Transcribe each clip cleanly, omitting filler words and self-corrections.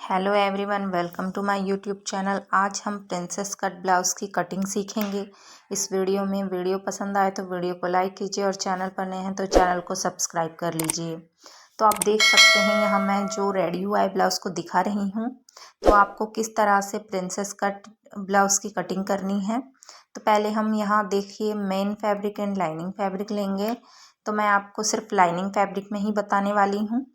Hello everyone, welcome to my YouTube channel. आज हम princess cut blouse की cutting सीखेंगे। इस वीडियो में वीडियो पसंद आए तो वीडियो को लाइक कीजिए और चैनल पर नए हैं तो चैनल को सब्सक्राइब कर लीजिए। तो आप देख सकते हैं यहाँ मैं जो रेडी हुआ है ब्लाउज़ को दिखा रही हूँ। तो आपको किस तरह से प्रिंसेस कट ब्लाउज़ की कटिंग करनी है। तो पहले हम यहाँ देखिए main fabric and lining fabric लेंगे। तो मैं आपको सिर्फ लाइनिंग फैब्रिक में ही बताने वाली हूँ।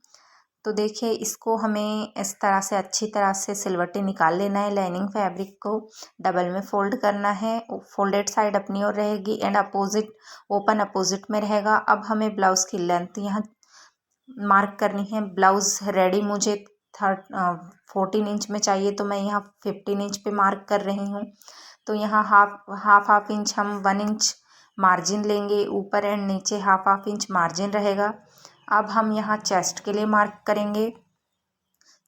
तो देखिए इसको हमें इस तरह से अच्छी तरह से सिलवटें निकाल लेना है। लाइनिंग फैब्रिक को डबल में फोल्ड करना है। फोल्डेड साइड अपनी ओर रहेगी एंड अपोजिट ओपन अपोजिट में रहेगा। अब हमें ब्लाउज़ की लेंथ यहाँ मार्क करनी है। ब्लाउज़ रेडी मुझे 14 इंच में चाहिए, तो मैं यहाँ 15 इंच पे मार्क कर रही हूँ। तो यहाँ हाफ इंच हम 1 इंच मार्जिन लेंगे। ऊपर एंड नीचे हाफ इंच मार्जिन रहेगा। अब हम यहाँ चेस्ट के लिए मार्क करेंगे।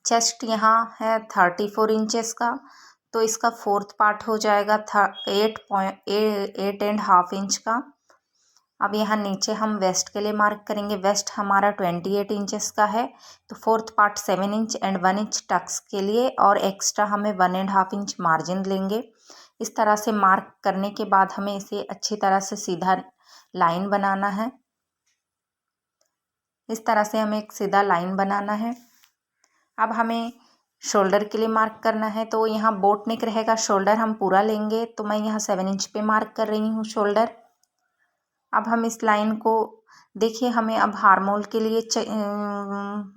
चेस्ट यहाँ है 34 इंचेस का, तो इसका फोर्थ पार्ट हो जाएगा 8.8 इंच का। अब यहाँ नीचे हम वेस्ट के लिए मार्क करेंगे। वेस्ट हमारा 28 इंचेस का है, तो fourth part 7 inch and 1 inch tucks के लिए और एक्स्ट्रा हमें 1.5 इंच मार्जिन लेंगे। इस तरह से मार्क करने के बाद हमें इसे अच्छी तरह से सीधा लाइन बनाना है। इस तरह से हमें एक सीधा लाइन बनाना है। अब हमें शोल्डर के लिए मार्क करना है। तो यहाँ बोट नेक रहेगा, शोल्डर हम पूरा लेंगे। तो मैं यहाँ 7 इंच पे मार्क कर रही हूँ शोल्डर। अब हम इस लाइन को देखिए, हमें अब आर्म होल के लिए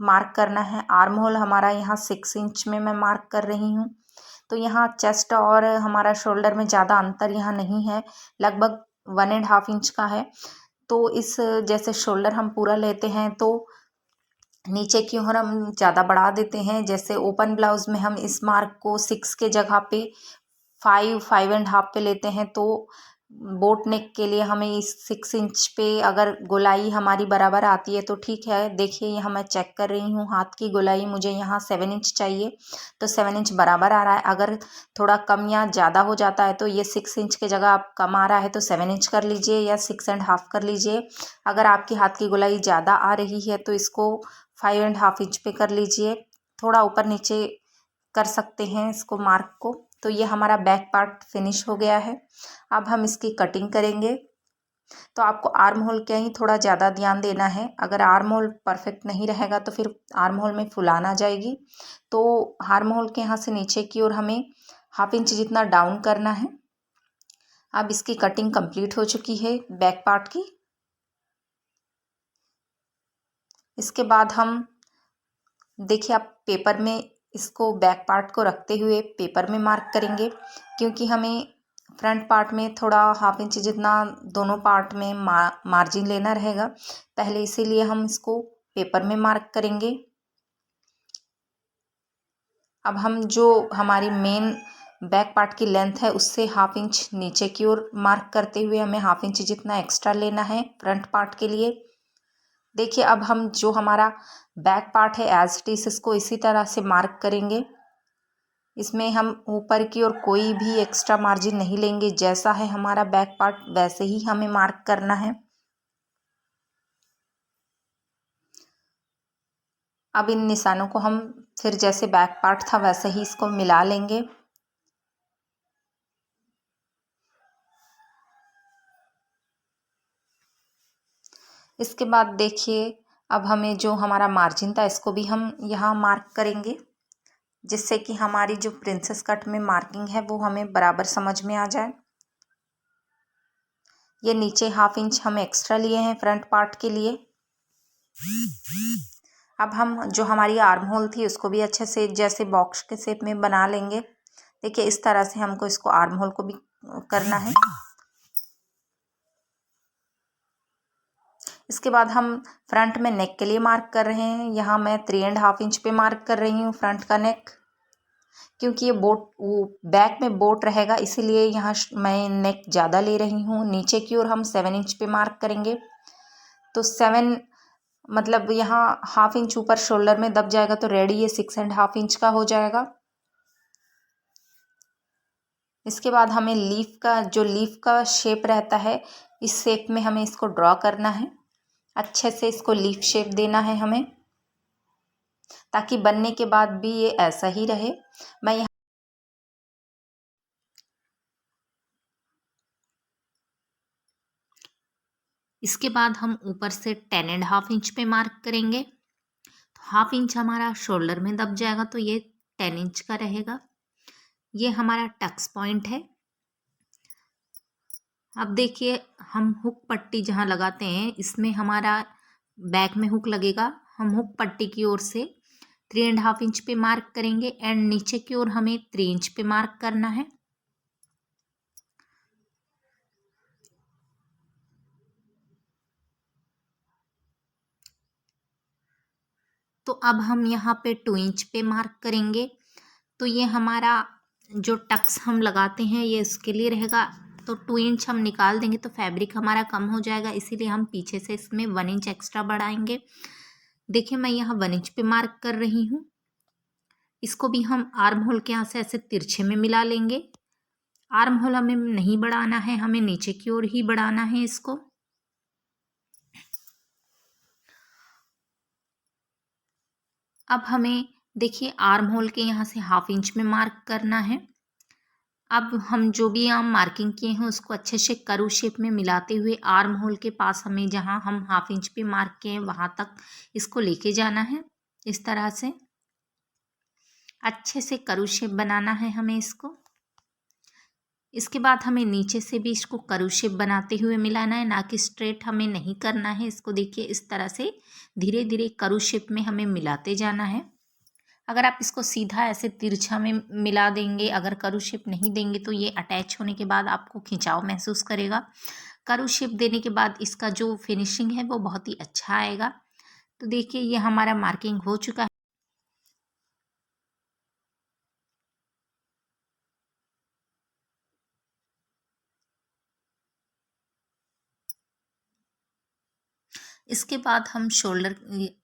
मार्क करना है। आर्म होल हमारा यहाँ 6 इंच में मैं मार्क कर रही हूँ। तो यहाँ चेस्ट और हमारा शोल्डर में ज़्यादा अंतर यहाँ नहीं है, लगभग 1.5 इंच का है। तो इस जैसे शोल्डर हम पूरा लेते हैं तो नीचे की ओर हम ज़्यादा बढ़ा देते हैं। जैसे ओपन ब्लाउज में हम इस मार्क को 6 के जगह पे 5.5 पे लेते हैं, तो बोट नेक के लिए हमें इस 6 इंच पे अगर गोलाई हमारी बराबर आती है तो ठीक है। देखिए यहाँ मैं चेक कर रही हूँ, हाथ की गोलाई मुझे यहाँ 7 इंच चाहिए, तो 7 इंच बराबर आ रहा है। अगर थोड़ा कम या ज़्यादा हो जाता है तो ये 6 इंच के जगह आप कम आ रहा है तो 7 इंच कर लीजिए या 6.5 कर लीजिए। अगर आपकी हाथ की गोलाई ज़्यादा आ रही है तो इसको 5.5 इंच पे कर लीजिए। थोड़ा ऊपर नीचे कर सकते हैं इसको मार्क को। तो ये हमारा बैक पार्ट फिनिश हो गया है। अब हम इसकी कटिंग करेंगे। तो आपको आर्म होल के ही थोड़ा ज़्यादा ध्यान देना है। अगर आर्म होल परफेक्ट नहीं रहेगा तो फिर आर्म होल में फुलान आ जाएगी। तो आर्म होल के यहाँ से नीचे की ओर हमें हाफ इंच जितना डाउन करना है। अब इसकी कटिंग कंप्लीट हो चुकी है बैक पार्ट की। इसके बाद हम देखिए, आप पेपर में इसको बैक पार्ट को रखते हुए पेपर में मार्क करेंगे, क्योंकि हमें फ्रंट पार्ट में थोड़ा हाफ इंच जितना दोनों पार्ट में मार्जिन लेना रहेगा पहले, इसीलिए हम इसको पेपर में मार्क करेंगे। अब हम जो हमारी मेन बैक पार्ट की लेंथ है उससे हाफ इंच नीचे की ओर मार्क करते हुए हमें हाफ इंच जितना एक्स्ट्रा लेना है फ्रंट पार्ट के लिए। देखिए अब हम जो हमारा बैक पार्ट है एज इट इज इसको इसी तरह से मार्क करेंगे। इसमें हम ऊपर की ओर कोई भी एक्स्ट्रा मार्जिन नहीं लेंगे। जैसा है हमारा बैक पार्ट वैसे ही हमें मार्क करना है। अब इन निशानों को हम फिर जैसे बैक पार्ट था वैसे ही इसको मिला लेंगे। इसके बाद देखिए, अब हमें जो हमारा मार्जिन था इसको भी हम यहाँ मार्क करेंगे, जिससे कि हमारी जो प्रिंसेस कट में मार्किंग है वो हमें बराबर समझ में आ जाए। ये नीचे हाफ इंच हम एक्स्ट्रा लिए हैं फ्रंट पार्ट के लिए। अब हम जो हमारी आर्म होल थी उसको भी अच्छे से जैसे बॉक्स के शेप में बना लेंगे। देखिए इस तरह से हमको इसको आर्म होल को भी करना है। इसके बाद हम फ्रंट में नेक के लिए मार्क कर रहे हैं। यहाँ मैं 3.5 इंच पे मार्क कर रही हूँ फ्रंट का नेक, क्योंकि ये बैक में बोट रहेगा, इसीलिए यहाँ मैं नेक ज़्यादा ले रही हूँ। नीचे की ओर हम 7 इंच पे मार्क करेंगे। तो 7 मतलब यहाँ हाफ इंच ऊपर शोल्डर में दब जाएगा, तो रेडी ये 6.5 इंच का हो जाएगा। इसके बाद हमें लीफ का शेप रहता है, इस शेप में हमें इसको ड्रॉ करना है। अच्छे से इसको लीफ शेप देना है हमें। ताकि बनने के बाद भी ये ऐसा ही रहे। मैं यहाँ इसके बाद हम ऊपर से 10.5 इंच पे मार्क करेंगे। तो 1/2 इंच हमारा शोल्डर में दब जाएगा, तो ये 10 इंच का रहेगा। ये हमारा टक्स पॉइंट है। अब देखिए, हम हुक पट्टी जहाँ लगाते हैं इसमें हमारा बैक में हुक लगेगा। हम हुक पट्टी की ओर से 3.5 इंच पे मार्क करेंगे एंड नीचे की ओर हमें 3 इंच पे मार्क करना है। तो अब हम यहाँ पे 2 इंच पे मार्क करेंगे। तो ये हमारा जो टक्स हम लगाते हैं ये इसके लिए रहेगा। तो 2 इंच हम निकाल देंगे तो फैब्रिक हमारा कम हो जाएगा, इसीलिए हम पीछे से इसमें 1 इंच एक्स्ट्रा बढ़ाएंगे। देखिए, मैं यहाँ 1 इंच पे मार्क कर रही हूँ। इसको भी हम आर्म होल के यहाँ से ऐसे तिरछे में मिला लेंगे। आर्म होल हमें नहीं बढ़ाना है, हमें नीचे की ओर ही बढ़ाना है इसको। अब हमें देखिए, आर्म होल के यहाँ से 1/2 इंच में मार्क करना है। अब हम जो भी यहाँ मार्किंग किए हैं उसको अच्छे से कर्व शेप में मिलाते हुए आर्म होल के पास हमें जहाँ हम 1/2 इंच पे मार्क किए हैं वहाँ तक इसको लेके जाना है। इस तरह से अच्छे से कर्व शेप बनाना है हमें इसको। इसके बाद हमें नीचे से भी इसको कर्व शेप बनाते हुए मिलाना है, ना कि स्ट्रेट हमें नहीं करना है इसको। देखिए, इस तरह से धीरे धीरे कर्व शेप में हमें मिलाते जाना है। अगर आप इसको सीधा ऐसे तिरछा में मिला देंगे, अगर कर्व शेप नहीं देंगे तो ये अटैच होने के बाद आपको खिंचाव महसूस करेगा। कर्व शेप देने के बाद इसका जो फिनिशिंग है वो बहुत ही अच्छा आएगा। तो देखिए, ये हमारा मार्किंग हो चुका है। इसके बाद हम शोल्डर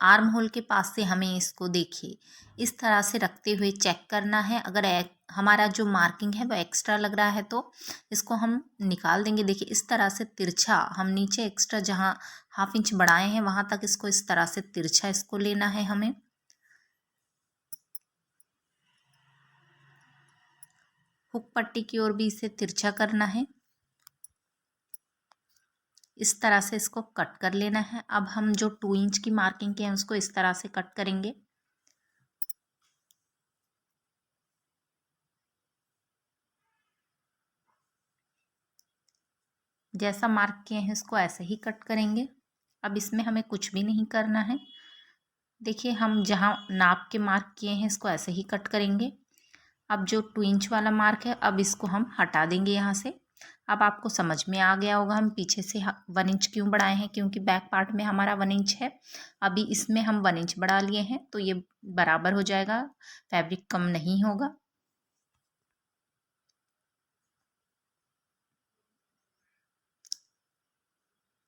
आर्म होल के पास से हमें इसको देखिए इस तरह से रखते हुए चेक करना है। अगर हमारा जो मार्किंग है वो एक्स्ट्रा लग रहा है तो इसको हम निकाल देंगे। देखिए, इस तरह से तिरछा हम नीचे एक्स्ट्रा जहाँ 1/2 इंच बढ़ाए हैं वहाँ तक इसको इस तरह से तिरछा इसको लेना है हमें। हुक पट्टी की ओर भी इसे तिरछा करना है। इस तरह से इसको कट कर लेना है। अब हम जो 2 इंच की मार्किंग के हैं उसको इस तरह से कट करेंगे। जैसा मार्क किए हैं इसको ऐसे ही कट करेंगे। अब इसमें हमें कुछ भी नहीं करना है। देखिए, हम जहाँ नाप के मार्क किए हैं इसको ऐसे ही कट करेंगे। अब जो 2 इंच वाला मार्क है अब इसको हम हटा देंगे यहाँ से। अब आपको समझ में आ गया होगा हम पीछे से 1 इंच क्यों बढ़ाए हैं, क्योंकि बैक पार्ट में हमारा 1 इंच है। अभी इसमें हम 1 इंच बढ़ा लिए हैं तो ये बराबर हो जाएगा, फैब्रिक कम नहीं होगा।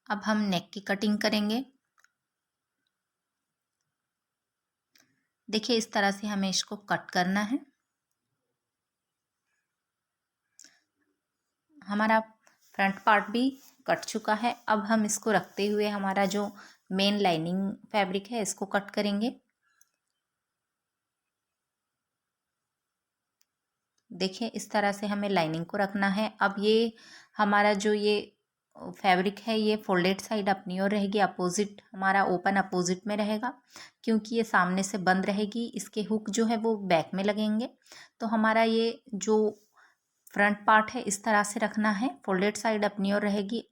अब हम नेक की कटिंग करेंगे। देखिए, इस तरह से हमें इसको कट करना है। हमारा फ्रंट पार्ट भी कट चुका है। अब हम इसको रखते हुए हमारा जो मेन लाइनिंग फैब्रिक है इसको कट करेंगे। देखिए, इस तरह से हमें लाइनिंग को रखना है। अब ये हमारा जो ये फैब्रिक है ये फोल्डेड साइड अपनी ओर रहेगी, अपोजिट हमारा ओपन अपोजिट में रहेगा, क्योंकि ये सामने से बंद रहेगी। इसके हुक जो है वो बैक में लगेंगे। तो हमारा ये जो फ्रंट पार्ट है इस तरह से रखना है, फोल्डेड साइड अपनी ओर रहेगी।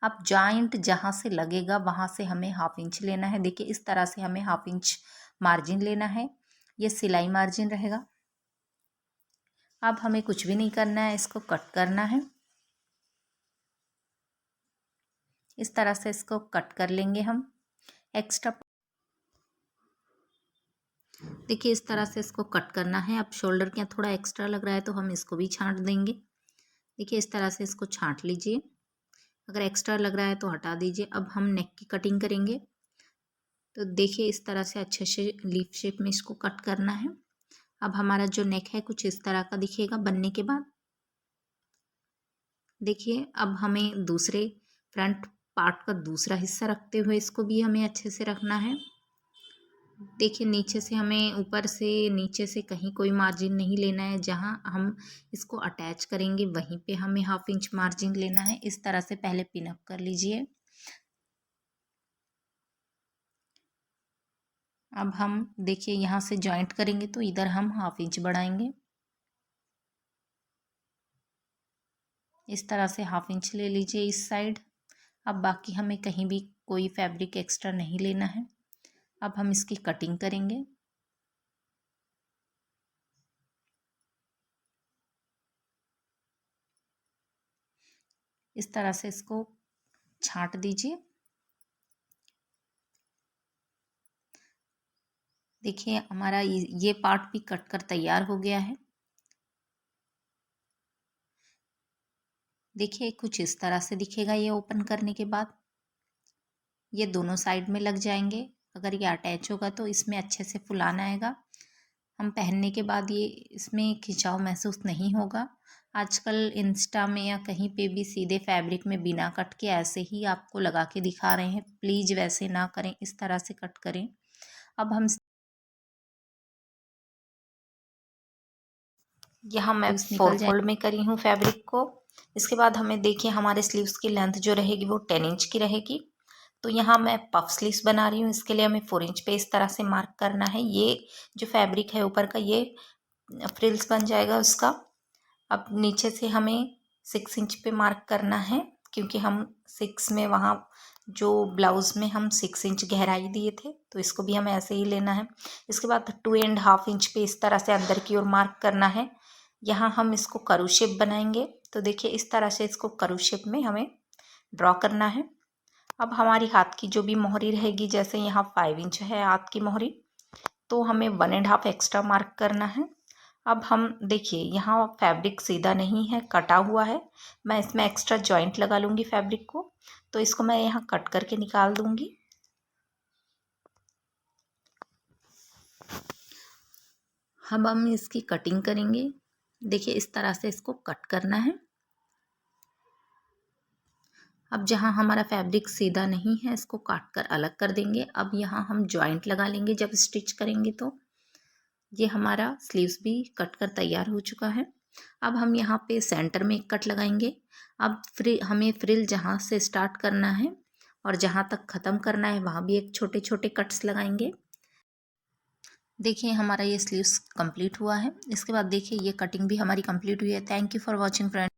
अब जॉइंट जहाँ से लगेगा वहाँ से हमें 1/2 इंच लेना है। देखिए, इस तरह से हमें 1/2 इंच मार्जिन लेना है। ये सिलाई मार्जिन रहेगा। अब हमें कुछ भी नहीं करना है, इसको कट करना है। इस तरह से इसको कट कर लेंगे हम एक्स्ट्रा। देखिए, इस तरह से इसको कट करना है। अब शोल्डर के यहाँ थोड़ा एक्स्ट्रा लग रहा है तो हम इसको भी छांट देंगे। देखिए, इस तरह से इसको छांट लीजिए। अगर एक्स्ट्रा लग रहा है तो हटा दीजिए। अब हम नेक की कटिंग करेंगे। तो देखिए, इस तरह से अच्छे से लीफ शेप में इसको कट करना है। अब हमारा जो नेक है कुछ इस तरह का दिखेगा बनने के बाद। देखिए, अब हमें दूसरे फ्रंट पार्ट का दूसरा हिस्सा रखते हुए इसको भी हमें अच्छे से रखना है। देखिए नीचे से हमें ऊपर से नीचे से कहीं कोई मार्जिन नहीं लेना है, जहाँ हम इसको अटैच करेंगे वहीं पे हमें 1/2 इंच मार्जिन लेना है। इस तरह से पहले पिन अप कर लीजिए। अब हम देखिए यहाँ से जॉइंट करेंगे तो इधर हम 1/2 इंच बढ़ाएंगे। इस तरह से 1/2 इंच ले लीजिए इस साइड। अब बाकी हमें कहीं भी कोई फैब्रिक एक्स्ट्रा नहीं लेना है। अब हम इसकी कटिंग करेंगे। इस तरह से इसको छांट दीजिए। देखिए हमारा ये पार्ट भी कट कर तैयार हो गया है। देखिए कुछ इस तरह से दिखेगा ये ओपन करने के बाद। ये दोनों साइड में लग जाएंगे। अगर ये अटैच होगा तो इसमें अच्छे से फुलाना आएगा। हम पहनने के बाद ये इसमें खिंचाव महसूस नहीं होगा। आजकल इंस्टा में या कहीं पे भी सीधे फैब्रिक में बिना कट के ऐसे ही आपको लगा के दिखा रहे हैं। प्लीज़ वैसे ना करें, इस तरह से कट करें। अब हम यहाँ मैं 4 फोल्ड में करी हूँ फैब्रिक को। इसके बाद हमें देखिए हमारे स्लीव्स की लेंथ जो रहेगी वो 10 इंच की रहेगी। तो यहाँ मैं पफ स्लीव्स बना रही हूँ। इसके लिए हमें 4 इंच पे इस तरह से मार्क करना है। ये जो फैब्रिक है ऊपर का ये फ्रिल्स बन जाएगा उसका। अब नीचे से हमें 6 इंच पे मार्क करना है, क्योंकि हम 6 में वहाँ जो ब्लाउज़ में हम 6 इंच गहराई दिए थे, तो इसको भी हमें ऐसे ही लेना है। इसके बाद 2.5 इंच पे इस तरह से अंदर की ओर मार्क करना है। यहाँ हम इसको करू शेप बनाएंगे। तो देखिए इस तरह से इसको करू शेप में हमें ड्रॉ करना है। अब हमारी हाथ की जो भी मोहरी रहेगी, जैसे यहाँ 5 इंच है हाथ की मोहरी, तो हमें 1.5 एक्स्ट्रा मार्क करना है। अब हम देखिए यहाँ फैब्रिक सीधा नहीं है, कटा हुआ है। मैं इसमें एक्स्ट्रा जॉइंट लगा लूँगी फैब्रिक को, तो इसको मैं यहाँ कट करके निकाल दूँगी। अब हम इसकी कटिंग करेंगे। देखिए इस तरह से इसको कट करना है। अब जहाँ हमारा फैब्रिक सीधा नहीं है इसको काट कर अलग कर देंगे। अब यहाँ हम जॉइंट लगा लेंगे जब स्टिच करेंगे। तो ये हमारा स्लीव्स भी कट कर तैयार हो चुका है। अब हम यहाँ पे सेंटर में एक कट लगाएंगे। अब हमें फ्रिल जहाँ से स्टार्ट करना है और जहाँ तक ख़त्म करना है वहाँ भी एक छोटे छोटे कट्स लगाएंगे। देखिए हमारा ये स्लीव्स कंप्लीट हुआ है। इसके बाद देखिए ये कटिंग भी हमारी कंप्लीट हुई है। Thank you for watching friends.